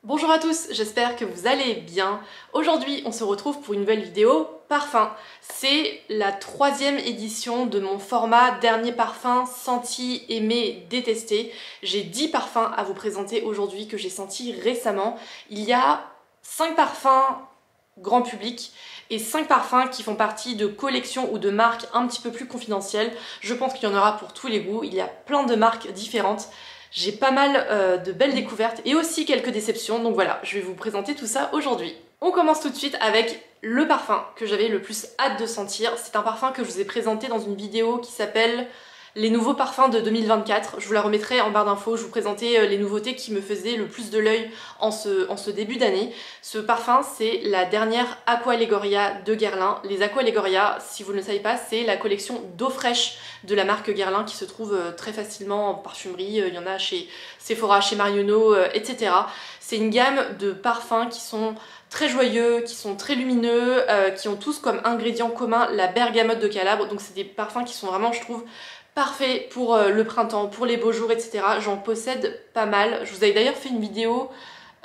Bonjour à tous, j'espère que vous allez bien. Aujourd'hui, on se retrouve pour une nouvelle vidéo parfum. C'est la 3e édition de mon format dernier parfum senti, aimé, détesté. J'ai 10 parfums à vous présenter aujourd'hui que j'ai sentis récemment. Il y a 5 parfums grand public et 5 parfums qui font partie de collections ou de marques un petit peu plus confidentielles. Je pense qu'il y en aura pour tous les goûts, il y a plein de marques différentes. J'ai pas mal de belles découvertes et aussi quelques déceptions, donc voilà, je vais vous présenter tout ça aujourd'hui. On commence tout de suite avec le parfum que j'avais le plus hâte de sentir. C'est un parfum que je vous ai présenté dans une vidéo qui s'appelle les nouveaux parfums de 2024. Je vous la remettrai en barre d'infos, je vous présentais les nouveautés qui me faisaient le plus de l'œil en ce début d'année. Ce parfum, c'est la dernière Aqua Allegoria de Guerlain. Les Aqua Allegoria, si vous ne le savez pas, c'est la collection d'eau fraîche de la marque Guerlain qui se trouve très facilement en parfumerie. Il y en a chez Sephora, chez Marionneau, etc. C'est une gamme de parfums qui sont très joyeux, qui sont très lumineux, qui ont tous comme ingrédient commun la bergamote de Calabre. Donc c'est des parfums qui sont vraiment, je trouve, parfait pour le printemps, pour les beaux jours, etc. J'en possède pas mal. Je vous avais d'ailleurs fait une vidéo,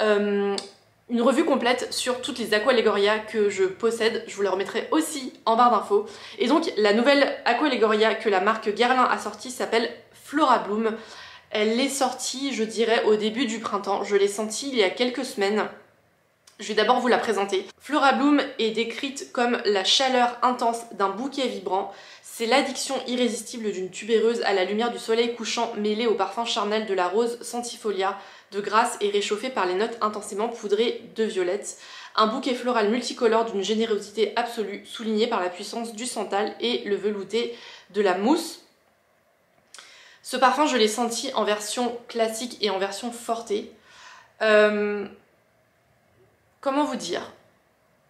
une revue complète sur toutes les Aqua Allegoria que je possède. Je vous la remettrai aussi en barre d'infos. Et donc la nouvelle Aqua Allegoria que la marque Guerlain a sortie s'appelle Flora Bloom. Elle est sortie, je dirais, au début du printemps. Je l'ai sentie il y a quelques semaines. Je vais d'abord vous la présenter. Flora Bloom est décrite comme la chaleur intense d'un bouquet vibrant. C'est l'addiction irrésistible d'une tubéreuse à la lumière du soleil couchant mêlée au parfum charnel de la rose centifolia, de grâce et réchauffée par les notes intensément poudrées de violette. Un bouquet floral multicolore d'une générosité absolue, souligné par la puissance du santal et le velouté de la mousse. Ce parfum, je l'ai senti en version classique et en version forte. Comment vous dire?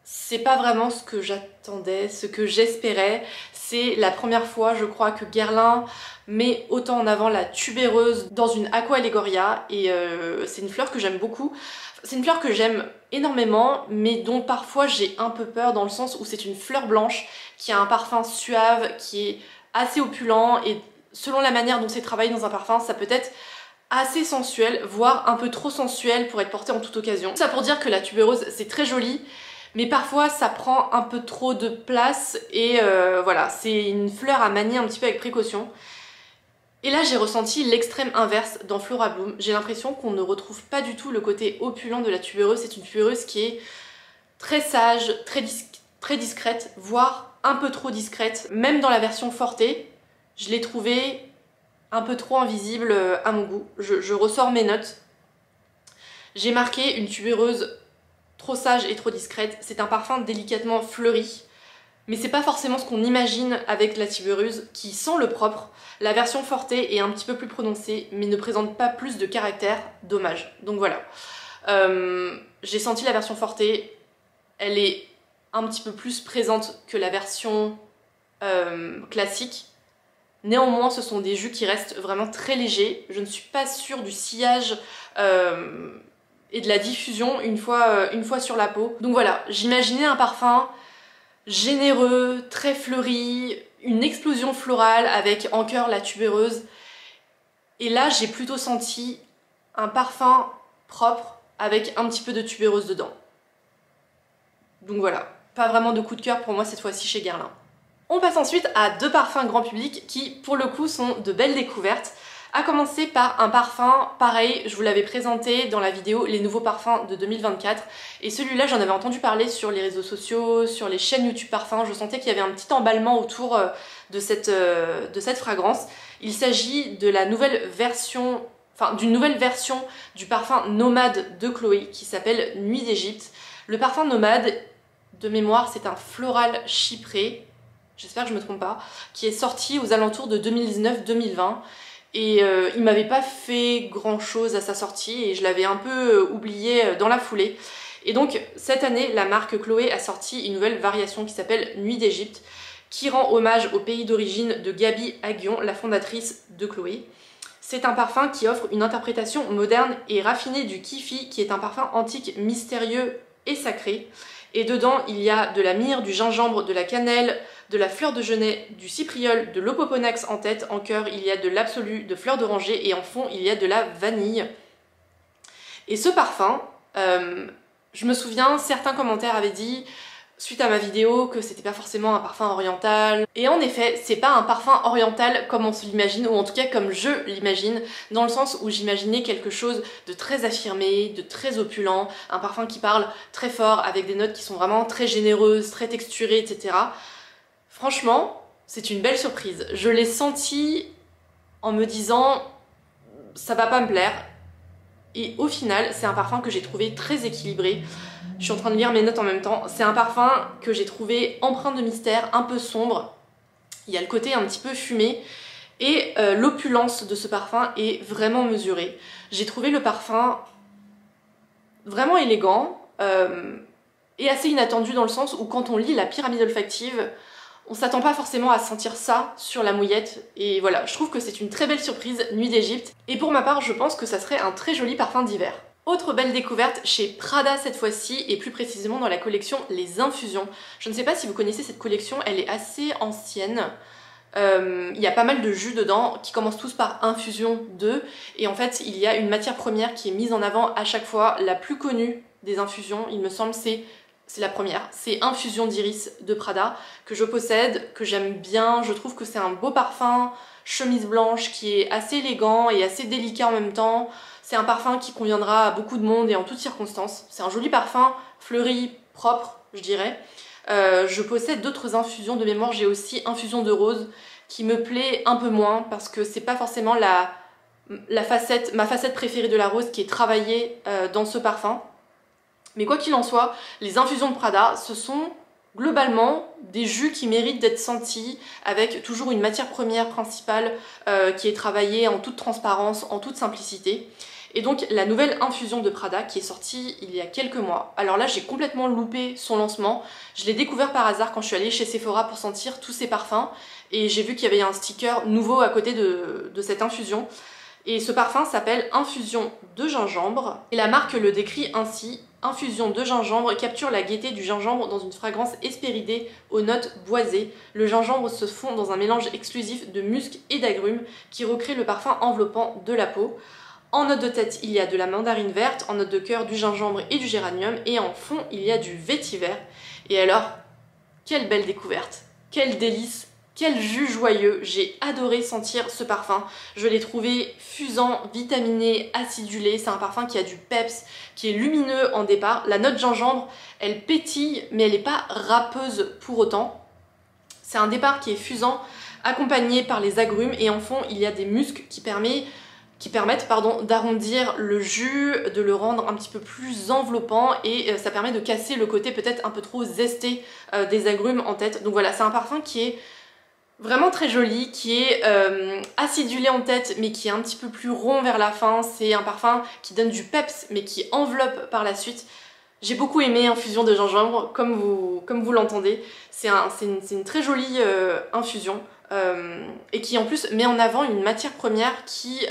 C'est pas vraiment ce que j'attendais, ce que j'espérais. C'est la première fois, je crois, que Guerlain met autant en avant la tubéreuse dans une Aqua Allegoria. Et c'est une fleur que j'aime beaucoup. C'est une fleur que j'aime énormément, mais dont parfois j'ai un peu peur dans le sens où c'est une fleur blanche qui a un parfum suave, qui est assez opulent. Et selon la manière dont c'est travaillé dans un parfum, ça peut être assez sensuel, voire un peu trop sensuel pour être porté en toute occasion. Ça pour dire que la tubéreuse, c'est très joli, mais parfois ça prend un peu trop de place et voilà, c'est une fleur à manier un petit peu avec précaution. Et là j'ai ressenti l'extrême inverse dans Flora Bloom. J'ai l'impression qu'on ne retrouve pas du tout le côté opulent de la tubéreuse. C'est une tubéreuse qui est très sage, très discrète, voire un peu trop discrète. Même dans la version forte, je l'ai trouvée un peu trop invisible à mon goût. Je ressors mes notes. J'ai marqué une tubéreuse trop sage et trop discrète. C'est un parfum délicatement fleuri, mais c'est pas forcément ce qu'on imagine avec la tubéreuse qui sent le propre. La version forte est un petit peu plus prononcée, mais ne présente pas plus de caractère. Dommage. Donc voilà. J'ai senti la version forte. Elle est un petit peu plus présente que la version classique. Néanmoins, ce sont des jus qui restent vraiment très légers. Je ne suis pas sûre du sillage et de la diffusion une fois sur la peau. Donc voilà, j'imaginais un parfum généreux, très fleuri, une explosion florale avec en cœur la tubéreuse. Et là, j'ai plutôt senti un parfum propre avec un petit peu de tubéreuse dedans. Donc voilà, pas vraiment de coup de cœur pour moi cette fois-ci chez Guerlain. On passe ensuite à 2 parfums grand public qui, pour le coup, sont de belles découvertes. À commencer par un parfum, pareil, je vous l'avais présenté dans la vidéo les nouveaux parfums de 2024. Et celui-là, j'en avais entendu parler sur les réseaux sociaux, sur les chaînes YouTube parfums. Je sentais qu'il y avait un petit emballement autour de cette fragrance. Il s'agit de la nouvelle version, d'une nouvelle version du parfum Nomade de Chloé qui s'appelle Nuit d'Égypte. Le parfum Nomade, de mémoire, c'est un floral chypré. J'espère que je me trompe pas, qui est sorti aux alentours de 2019-2020 et il m'avait pas fait grand chose à sa sortie et je l'avais un peu oublié dans la foulée. Et donc cette année, la marque Chloé a sorti une nouvelle variation qui s'appelle Nuit d'Égypte, qui rend hommage au pays d'origine de Gaby Aguillon, la fondatrice de Chloé. C'est un parfum qui offre une interprétation moderne et raffinée du Kifi, qui est un parfum antique mystérieux et sacré. Et dedans, il y a de la myrrhe, du gingembre, de la cannelle, de la fleur de genêt, du cypriol, de l'opoponax en tête, en cœur, il y a de l'absolu, de fleur d'oranger et en fond, il y a de la vanille. Et ce parfum, Je me souviens, certains commentaires avaient dit suite à ma vidéo que c'était pas forcément un parfum oriental. Et en effet, c'est pas un parfum oriental comme on se l'imagine, ou en tout cas comme je l'imagine, dans le sens où j'imaginais quelque chose de très affirmé, de très opulent, un parfum qui parle très fort, avec des notes qui sont vraiment très généreuses, très texturées, etc. Franchement, c'est une belle surprise. Je l'ai senti en me disant ça va pas me plaire. Et au final, c'est un parfum que j'ai trouvé très équilibré. Je suis en train de lire mes notes en même temps. C'est un parfum que j'ai trouvé empreint de mystère, un peu sombre. Il y a le côté un petit peu fumé. Et l'opulence de ce parfum est vraiment mesurée. J'ai trouvé le parfum vraiment élégant et assez inattendu dans le sens où quand on lit la pyramide olfactive, on s'attend pas forcément à sentir ça sur la mouillette. Et voilà, je trouve que c'est une très belle surprise, Nuit d'Égypte. Et pour ma part, je pense que ça serait un très joli parfum d'hiver. Autre belle découverte chez Prada cette fois-ci, et plus précisément dans la collection Les Infusions. Je ne sais pas si vous connaissez cette collection, elle est assez ancienne. Il y a pas mal de jus dedans qui commencent tous par infusion 2 et en fait il y a une matière première qui est mise en avant à chaque fois. La plus connue des infusions, il me semble, c'est la première, c'est Infusion d'Iris de Prada que je possède, que j'aime bien. Je trouve que c'est un beau parfum, chemise blanche qui est assez élégant et assez délicat en même temps. C'est un parfum qui conviendra à beaucoup de monde et en toutes circonstances. C'est un joli parfum, fleuri, propre, je dirais. Je possède d'autres infusions de mémoire. J'ai aussi Infusion de Rose qui me plaît un peu moins parce que c'est pas forcément ma facette préférée de la rose qui est travaillée dans ce parfum. Mais quoi qu'il en soit, les infusions de Prada, ce sont globalement des jus qui méritent d'être sentis avec toujours une matière première principale qui est travaillée en toute transparence, en toute simplicité. Et donc la nouvelle infusion de Prada qui est sortie il y a quelques mois. Alors là j'ai complètement loupé son lancement. Je l'ai découvert par hasard quand je suis allée chez Sephora pour sentir tous ces parfums. Et j'ai vu qu'il y avait un sticker nouveau à côté de cette infusion. Et ce parfum s'appelle Infusion de gingembre. Et la marque le décrit ainsi. Infusion de gingembre capture la gaieté du gingembre dans une fragrance hespéridée aux notes boisées. Le gingembre se fond dans un mélange exclusif de musc et d'agrumes qui recrée le parfum enveloppant de la peau. En note de tête, il y a de la mandarine verte, en note de cœur, du gingembre et du géranium, et en fond, il y a du vétiver. Et alors, quelle belle découverte, quel délice, quel jus joyeux. J'ai adoré sentir ce parfum. Je l'ai trouvé fusant, vitaminé, acidulé. C'est un parfum qui a du peps, qui est lumineux en départ. La note gingembre, elle pétille, mais elle n'est pas râpeuse pour autant. C'est un départ qui est fusant, accompagné par les agrumes, et en fond, il y a des muscs qui permettent d'arrondir le jus, de le rendre un petit peu plus enveloppant et ça permet de casser le côté peut-être un peu trop zesté des agrumes en tête. Donc voilà, c'est un parfum qui est vraiment très joli, qui est acidulé en tête mais qui est un petit peu plus rond vers la fin. C'est un parfum qui donne du peps mais qui enveloppe par la suite. J'ai beaucoup aimé Infusion de gingembre, comme vous l'entendez. C'est une très jolie infusion. Et qui en plus met en avant une matière première qui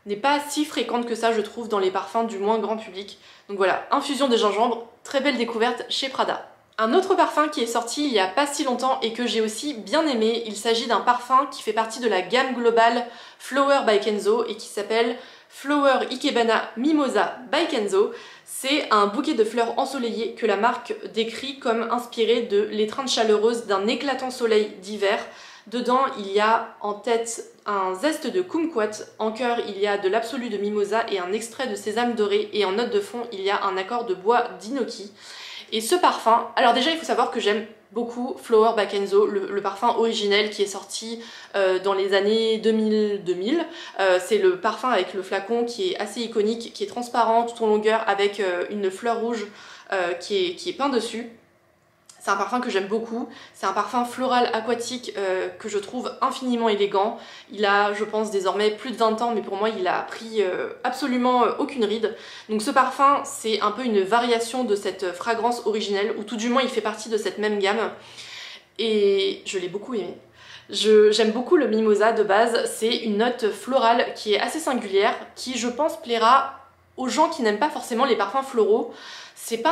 n'est pas si fréquente que ça, je trouve, dans les parfums du moins grand public. Donc voilà, Infusion de gingembre, très belle découverte chez Prada. Un autre parfum qui est sorti il y a pas si longtemps et que j'ai aussi bien aimé, il s'agit d'un parfum qui fait partie de la gamme globale Flower by Kenzo et qui s'appelle Flower Ikebana Mimosa by Kenzo. C'est un bouquet de fleurs ensoleillées que la marque décrit comme inspiré de l'étreinte chaleureuse d'un éclatant soleil d'hiver. Dedans, il y a en tête un zeste de kumquat, en cœur, il y a de l'absolu de mimosa et un extrait de sésame doré, et en note de fond, il y a un accord de bois d'inoki. Et ce parfum, alors déjà il faut savoir que j'aime beaucoup Flower by Kenzo, le parfum originel qui est sorti dans les années 2000. C'est le parfum avec le flacon qui est assez iconique, qui est transparent tout en longueur avec une fleur rouge qui est peint dessus. C'est un parfum que j'aime beaucoup, c'est un parfum floral aquatique que je trouve infiniment élégant. Il a, je pense, désormais plus de 20 ans, mais pour moi il a pris absolument aucune ride. Donc ce parfum, c'est un peu une variation de cette fragrance originelle, ou tout du moins il fait partie de cette même gamme. Et je l'ai beaucoup aimé. J'aime beaucoup le mimosa de base, c'est une note florale qui est assez singulière, qui je pense plaira aux gens qui n'aiment pas forcément les parfums floraux. C'est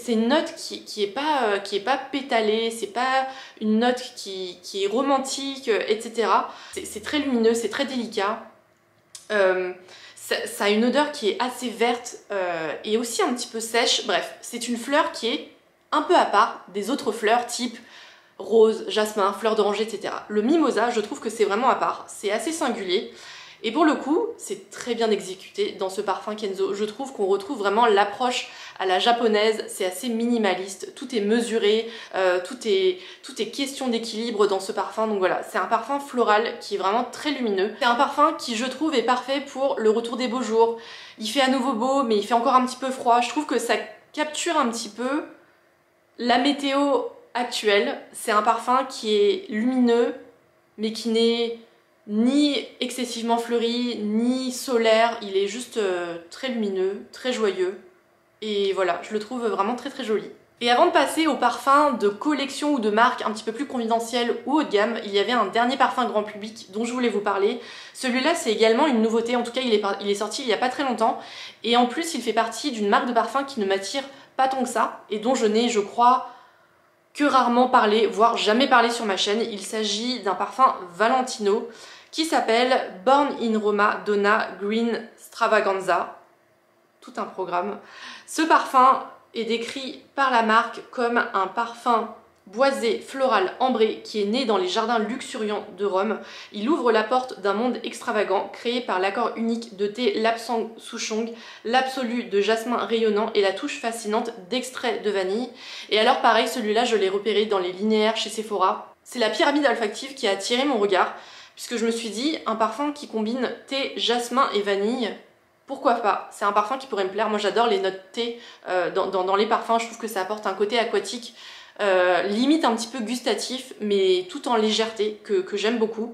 une note qui est pas pétalée, c'est pas une note qui est romantique, etc. C'est très lumineux, c'est très délicat. Ça a une odeur qui est assez verte et aussi un petit peu sèche. Bref, c'est une fleur qui est un peu à part des autres fleurs type rose, jasmin, fleur d'oranger, etc. Le mimosa, je trouve que c'est vraiment à part, c'est assez singulier. Et pour le coup, c'est très bien exécuté dans ce parfum Kenzo. Je trouve qu'on retrouve vraiment l'approche à la japonaise, c'est assez minimaliste, tout est mesuré, tout est question d'équilibre dans ce parfum. Donc voilà, c'est un parfum floral qui est vraiment très lumineux. C'est un parfum qui, je trouve, est parfait pour le retour des beaux jours. Il fait à nouveau beau, mais il fait encore un petit peu froid. Je trouve que ça capture un petit peu la météo actuelle. C'est un parfum qui est lumineux, mais qui n'est ni excessivement fleuri, ni solaire, il est juste très lumineux, très joyeux. Et voilà, je le trouve vraiment très très joli. Et avant de passer aux parfums de collection ou de marque un petit peu plus confidentiels ou haut de gamme, il y avait un dernier parfum grand public dont je voulais vous parler. Celui-là, c'est également une nouveauté, en tout cas il est sorti il n'y a pas très longtemps. Et en plus, il fait partie d'une marque de parfum qui ne m'attire pas tant que ça, et dont je n'ai, je crois, que rarement parlé, voire jamais parlé sur ma chaîne. Il s'agit d'un parfum Valentino qui s'appelle Born in Roma Donna Green Stravaganza. Tout un programme. Ce parfum est décrit par la marque comme un parfum boisé, floral, ambré, qui est né dans les jardins luxuriants de Rome. Il ouvre la porte d'un monde extravagant, créé par l'accord unique de thé Lapsang Souchong, l'absolu de jasmin rayonnant et la touche fascinante d'extrait de vanille. Et alors pareil, celui-là, je l'ai repéré dans les linéaires chez Sephora. C'est la pyramide olfactive qui a attiré mon regard, puisque je me suis dit, un parfum qui combine thé, jasmin et vanille, pourquoi pas? C'est un parfum qui pourrait me plaire. Moi j'adore les notes thé dans les parfums, je trouve que ça apporte un côté aquatique, limite un petit peu gustatif, mais tout en légèreté, que j'aime beaucoup.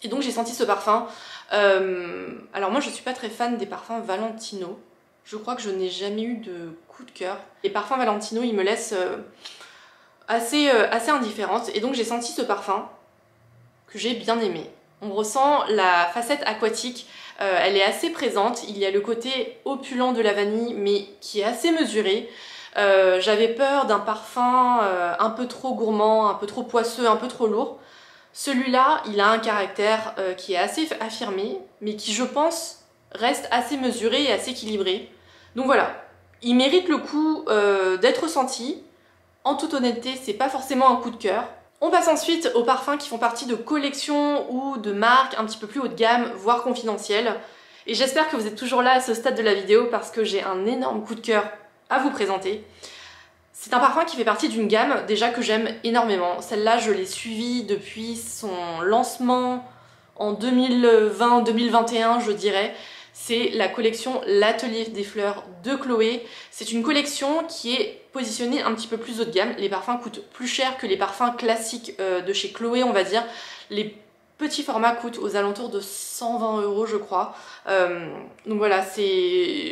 Et donc j'ai senti ce parfum. Alors moi je suis pas très fan des parfums Valentino. Je crois que je n'ai jamais eu de coup de cœur. Les parfums Valentino, ils me laissent assez indifférente. Et donc j'ai senti ce parfum que j'ai bien aimé. On ressent la facette aquatique, elle est assez présente. Il y a le côté opulent de la vanille, mais qui est assez mesuré. J'avais peur d'un parfum un peu trop gourmand, un peu trop poisseux, un peu trop lourd. Celui-là, il a un caractère qui est assez affirmé, mais qui, je pense, reste assez mesuré et assez équilibré. Donc voilà, il mérite le coup d'être senti. En toute honnêteté, c'est pas forcément un coup de cœur. On passe ensuite aux parfums qui font partie de collections ou de marques un petit peu plus haut de gamme, voire confidentielles. Et j'espère que vous êtes toujours là à ce stade de la vidéo parce que j'ai un énorme coup de cœur à vous présenter. C'est un parfum qui fait partie d'une gamme déjà que j'aime énormément. Celle-là, je l'ai suivie depuis son lancement en 2020-2021, je dirais. C'est la collection L'Atelier des Fleurs de Chloé. C'est une collection qui est positionnée un petit peu plus haut de gamme. Les parfums coûtent plus cher que les parfums classiques de chez Chloé, on va dire. Les petits formats coûtent aux alentours de 120 € je crois. Donc voilà,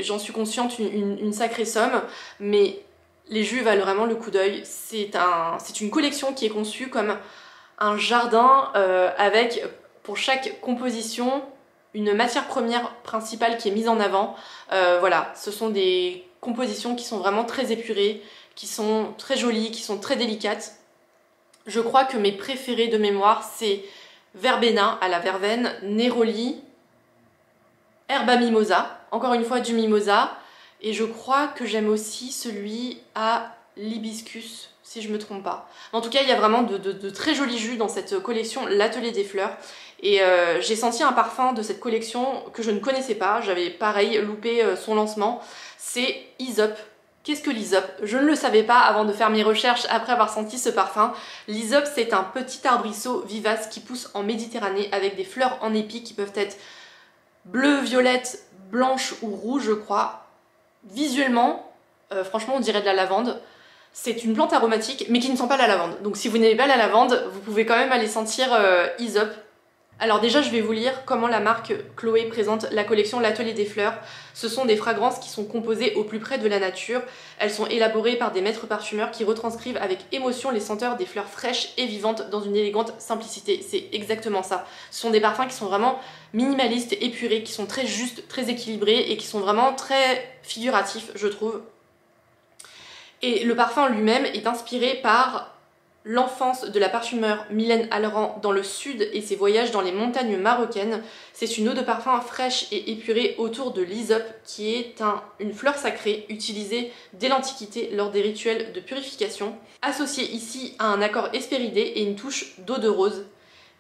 j'en suis consciente, une sacrée somme, mais les jus valent vraiment le coup d'œil. C'est une collection qui est conçue comme un jardin avec, pour chaque composition, une matière première principale qui est mise en avant. Voilà, ce sont des compositions qui sont vraiment très épurées, qui sont très jolies, qui sont très délicates. Je crois que mes préférés de mémoire, c'est Verbena à la verveine, Neroli, Herba Mimosa, encore une fois du mimosa, et je crois que j'aime aussi celui à l'hibiscus, si je me trompe pas. En tout cas, il y a vraiment de très jolis jus dans cette collection L'Atelier des Fleurs. Et j'ai senti un parfum de cette collection que je ne connaissais pas, j'avais pareil loupé son lancement, c'est Hysope. Qu'est-ce que l'hysope? Je ne le savais pas avant de faire mes recherches après avoir senti ce parfum. L'hysope, c'est un petit arbrisseau vivace qui pousse en Méditerranée avec des fleurs en épi qui peuvent être bleues, violettes, blanches ou rouges, je crois. Visuellement, franchement, on dirait de la lavande. C'est une plante aromatique, mais qui ne sent pas la lavande. Donc si vous n'aimez pas la lavande, vous pouvez quand même aller sentir Hysope. Alors déjà, je vais vous lire comment la marque Chloé présente la collection L'Atelier des Fleurs. Ce sont des fragrances qui sont composées au plus près de la nature. Elles sont élaborées par des maîtres parfumeurs qui retranscrivent avec émotion les senteurs des fleurs fraîches et vivantes dans une élégante simplicité. C'est exactement ça. Ce sont des parfums qui sont vraiment minimalistes, épurés, qui sont très justes, très équilibrés et qui sont vraiment très figuratifs, je trouve. Et le parfum lui-même est inspiré par l'enfance de la parfumeur Mylène Alran dans le sud et ses voyages dans les montagnes marocaines. C'est une eau de parfum fraîche et épurée autour de l'hysope qui est une fleur sacrée utilisée dès l'Antiquité lors des rituels de purification, associée ici à un accord hespéridé et une touche d'eau de rose.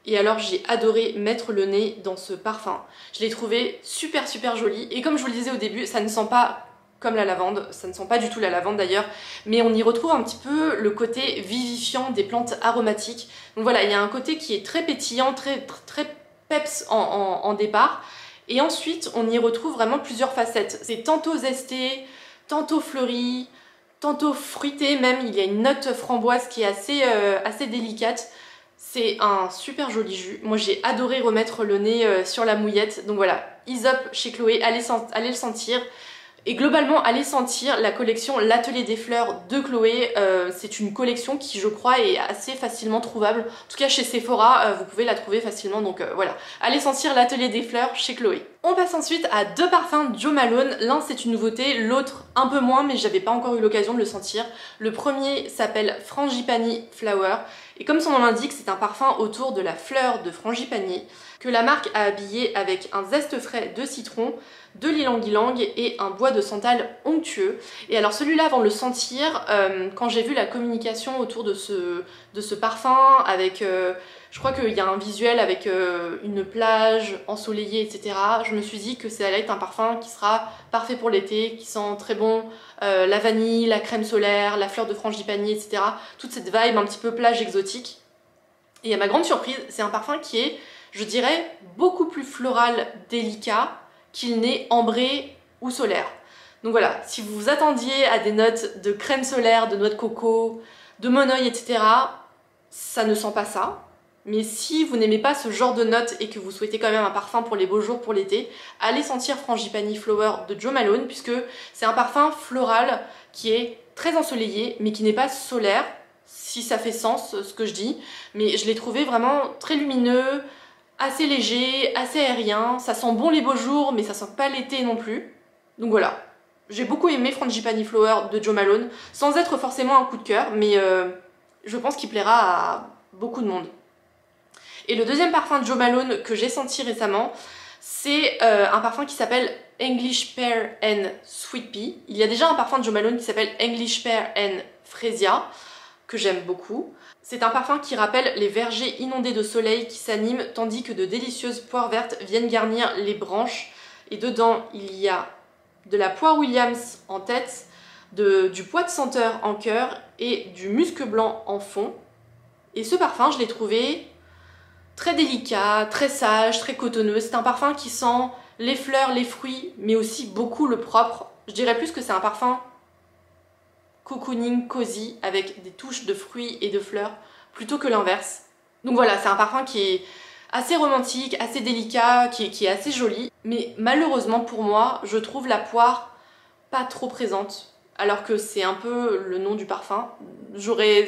Et alors j'ai adoré mettre le nez dans ce parfum. Je l'ai trouvé super joli et comme je vous le disais au début, ça ne sent pas comme la lavande, ça ne sent pas du tout la lavande d'ailleurs, mais on y retrouve un petit peu le côté vivifiant des plantes aromatiques. Donc voilà, il y a un côté qui est très pétillant, très peps en départ, et ensuite on y retrouve vraiment plusieurs facettes. C'est tantôt zesté, tantôt fleuri, tantôt fruité même, il y a une note framboise qui est assez délicate. C'est un super joli jus. Moi j'ai adoré remettre le nez sur la mouillette, donc voilà, hysope chez Chloé, allez le sentir. Et globalement, allez sentir la collection L'Atelier des Fleurs de Chloé. C'est une collection qui, je crois, est assez facilement trouvable. En tout cas, chez Sephora, vous pouvez la trouver facilement. Donc voilà, allez sentir L'Atelier des Fleurs chez Chloé. On passe ensuite à deux parfums Jo Malone. L'un, c'est une nouveauté, l'autre un peu moins, mais j'avais pas encore eu l'occasion de le sentir. Le premier s'appelle Frangipani Flower. Et comme son nom l'indique, c'est un parfum autour de la fleur de frangipani que la marque a habillé avec un zeste frais de citron, de l'ylang-ylang et un bois de santal onctueux. Et alors celui-là, avant de le sentir, quand j'ai vu la communication autour de ce parfum, avec, je crois qu'il y a un visuel avec une plage ensoleillée, etc., je me suis dit que ça allait être un parfum qui sera parfait pour l'été, qui sent très bon la vanille, la crème solaire, la fleur de frangipani, etc. Toute cette vibe un petit peu plage exotique. Et à ma grande surprise, c'est un parfum qui est, je dirais, beaucoup plus floral, délicat, qu'il n'est ambré ou solaire. Donc voilà, si vous vous attendiez à des notes de crème solaire, de noix de coco, de monoï, etc., ça ne sent pas ça. Mais si vous n'aimez pas ce genre de notes et que vous souhaitez quand même un parfum pour les beaux jours, pour l'été, allez sentir Frangipani Flower de Jo Malone, puisque c'est un parfum floral qui est très ensoleillé, mais qui n'est pas solaire, si ça fait sens ce que je dis. Mais je l'ai trouvé vraiment très lumineux, assez léger, assez aérien, ça sent bon les beaux jours mais ça sent pas l'été non plus. Donc voilà, j'ai beaucoup aimé Frangipani Flower de Jo Malone, sans être forcément un coup de cœur, mais je pense qu'il plaira à beaucoup de monde. Et le deuxième parfum de Jo Malone que j'ai senti récemment, c'est un parfum qui s'appelle English Pear and Sweet Pea. Il y a déjà un parfum de Jo Malone qui s'appelle English Pear and Freesia, que j'aime beaucoup. C'est un parfum qui rappelle les vergers inondés de soleil qui s'animent tandis que de délicieuses poires vertes viennent garnir les branches. Et dedans, il y a de la poire Williams en tête, du pois de senteur en cœur et du musc blanc en fond. Et ce parfum, je l'ai trouvé très délicat, très sage, très cotonneux. C'est un parfum qui sent les fleurs, les fruits, mais aussi beaucoup le propre. Je dirais plus que c'est un parfum cocooning, cosy, avec des touches de fruits et de fleurs, plutôt que l'inverse. Donc voilà, c'est un parfum qui est assez romantique, assez délicat, qui est assez joli, mais malheureusement pour moi, je trouve la poire pas trop présente, alors que c'est un peu le nom du parfum. J'aurais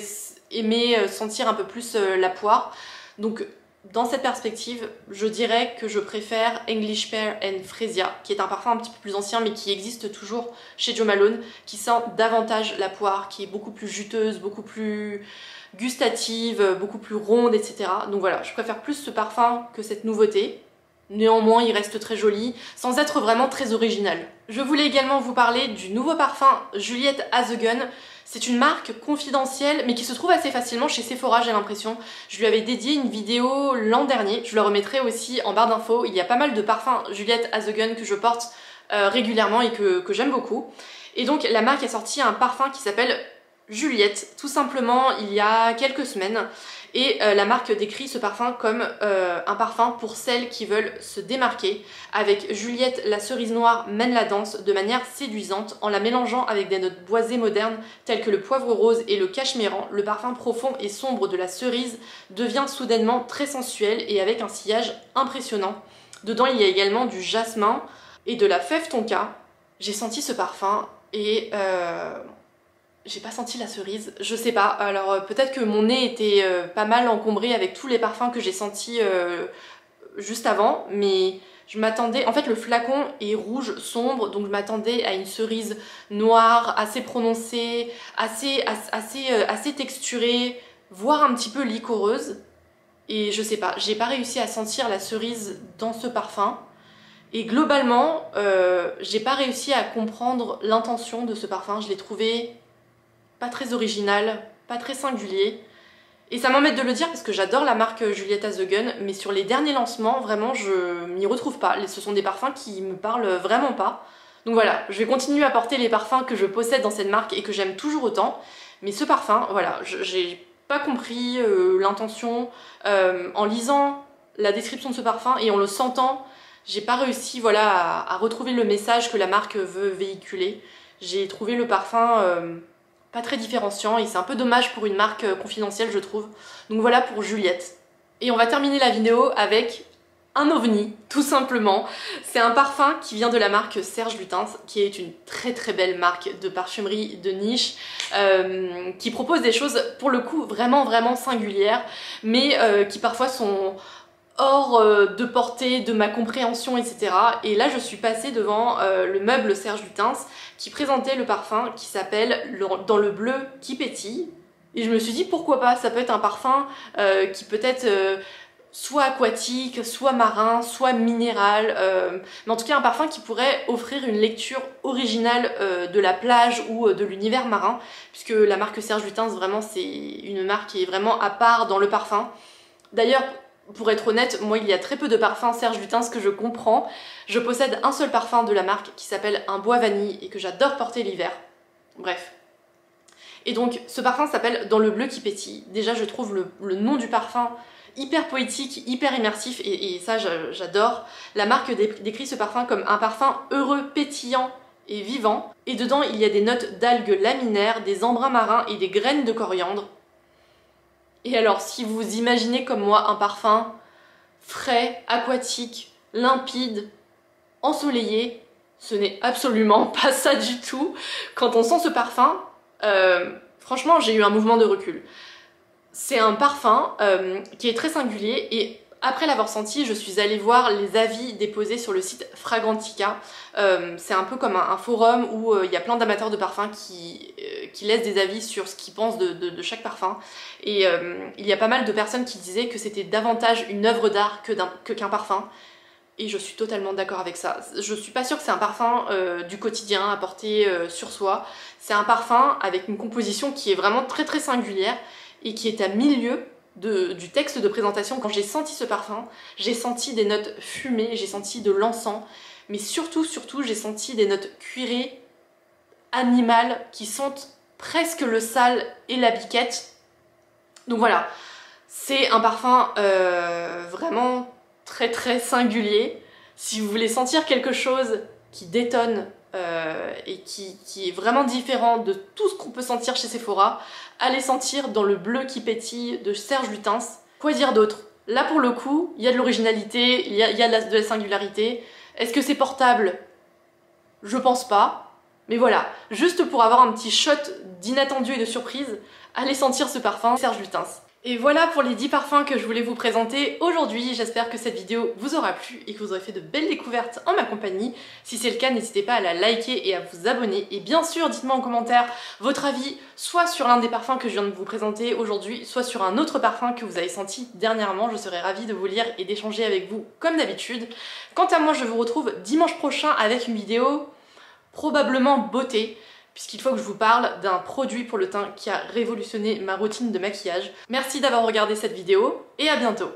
aimé sentir un peu plus la poire, donc dans cette perspective, je dirais que je préfère English Pear and Freesia, qui est un parfum un petit peu plus ancien mais qui existe toujours chez Jo Malone, qui sent davantage la poire, qui est beaucoup plus juteuse, beaucoup plus gustative, beaucoup plus ronde, etc. Donc voilà, je préfère plus ce parfum que cette nouveauté. Néanmoins, il reste très joli, sans être vraiment très original. Je voulais également vous parler du nouveau parfum Juliette Has a Gun. C'est une marque confidentielle, mais qui se trouve assez facilement chez Sephora, j'ai l'impression. Je lui avais dédié une vidéo l'an dernier, je la remettrai aussi en barre d'infos. Il y a pas mal de parfums Juliette Has a Gun que je porte régulièrement et que j'aime beaucoup. Et donc la marque a sorti un parfum qui s'appelle Juliette, tout simplement il y a quelques semaines. Et la marque décrit ce parfum comme un parfum pour celles qui veulent se démarquer. Avec Juliette, la cerise noire mène la danse de manière séduisante en la mélangeant avec des notes boisées modernes telles que le poivre rose et le cachemiran. Le parfum profond et sombre de la cerise devient soudainement très sensuel et avec un sillage impressionnant. Dedans il y a également du jasmin et de la fève tonka. J'ai senti ce parfum et j'ai pas senti la cerise, je sais pas. Alors peut-être que mon nez était pas mal encombré avec tous les parfums que j'ai sentis juste avant, mais je m'attendais... En fait le flacon est rouge sombre, donc je m'attendais à une cerise noire, assez prononcée, assez texturée, voire un petit peu licoreuse. Et je sais pas, j'ai pas réussi à sentir la cerise dans ce parfum. Et globalement, j'ai pas réussi à comprendre l'intention de ce parfum. Je l'ai trouvé pas très original, pas très singulier. Et ça m'embête de le dire parce que j'adore la marque Juliette Has The Gun, mais sur les derniers lancements, vraiment, je m'y retrouve pas. Ce sont des parfums qui me parlent vraiment pas. Donc voilà, je vais continuer à porter les parfums que je possède dans cette marque et que j'aime toujours autant. Mais ce parfum, voilà, j'ai pas compris l'intention. En lisant la description de ce parfum et en le sentant, j'ai pas réussi voilà, à retrouver le message que la marque veut véhiculer. J'ai trouvé le parfum pas très différenciant et c'est un peu dommage pour une marque confidentielle, je trouve. Donc voilà pour Juliette. Et on va terminer la vidéo avec un ovni, tout simplement. C'est un parfum qui vient de la marque Serge Lutens, qui est une très très belle marque de parfumerie de niche, qui propose des choses pour le coup vraiment singulières, mais qui parfois sont hors de portée de ma compréhension, etc. Et là je suis passée devant le meuble Serge Lutens qui présentait le parfum qui s'appelle Dans le bleu qui pétille. Et je me suis dit pourquoi pas, ça peut être un parfum qui peut être soit aquatique, soit marin, soit minéral, mais en tout cas un parfum qui pourrait offrir une lecture originale de la plage ou de l'univers marin, puisque la marque Serge Lutens, vraiment c'est une marque qui est vraiment à part dans le parfum. D'ailleurs, pour être honnête, moi il y a très peu de parfums Serge Lutens que je comprends. Je possède un seul parfum de la marque qui s'appelle un bois vanille et que j'adore porter l'hiver. Bref. Et donc ce parfum s'appelle Dans le bleu qui pétille. Déjà je trouve le nom du parfum hyper poétique, hyper immersif et ça j'adore. La marque décrit ce parfum comme un parfum heureux, pétillant et vivant. Et dedans il y a des notes d'algues laminaires, des embruns marins et des graines de coriandre. Et alors, si vous imaginez comme moi un parfum frais, aquatique, limpide, ensoleillé, ce n'est absolument pas ça du tout. Quand on sent ce parfum, franchement, j'ai eu un mouvement de recul. C'est un parfum qui est très singulier et après l'avoir senti, je suis allée voir les avis déposés sur le site Fragrantica. C'est un peu comme un forum où il y a plein d'amateurs de parfums qui laissent des avis sur ce qu'ils pensent de chaque parfum. Et il y a pas mal de personnes qui disaient que c'était davantage une œuvre d'art qu'un parfum. Et je suis totalement d'accord avec ça. Je suis pas sûre que c'est un parfum du quotidien à porter sur soi. C'est un parfum avec une composition qui est vraiment très singulière et qui est à milieu du texte de présentation. Quand j'ai senti ce parfum, j'ai senti des notes fumées, j'ai senti de l'encens, mais surtout j'ai senti des notes cuirées, animales, qui sentent presque le sal et la biquette. Donc voilà, c'est un parfum vraiment très singulier. Si vous voulez sentir quelque chose qui détonne et qui est vraiment différent de tout ce qu'on peut sentir chez Sephora, allez sentir Dans le bleu qui pétille de Serge Lutens. Quoi dire d'autre? Là pour le coup, il y a de l'originalité, il y a de la singularité. Est-ce que c'est portable? Je pense pas. Mais voilà, juste pour avoir un petit shot d'inattendu et de surprise, allez sentir ce parfum Serge Lutens. Et voilà pour les 10 parfums que je voulais vous présenter aujourd'hui. J'espère que cette vidéo vous aura plu et que vous aurez fait de belles découvertes en ma compagnie. Si c'est le cas, n'hésitez pas à la liker et à vous abonner. Et bien sûr, dites-moi en commentaire votre avis, soit sur l'un des parfums que je viens de vous présenter aujourd'hui, soit sur un autre parfum que vous avez senti dernièrement. Je serai ravie de vous lire et d'échanger avec vous comme d'habitude. Quant à moi, je vous retrouve dimanche prochain avec une vidéo probablement beauté, puisqu'il faut que je vous parle d'un produit pour le teint qui a révolutionné ma routine de maquillage. Merci d'avoir regardé cette vidéo et à bientôt.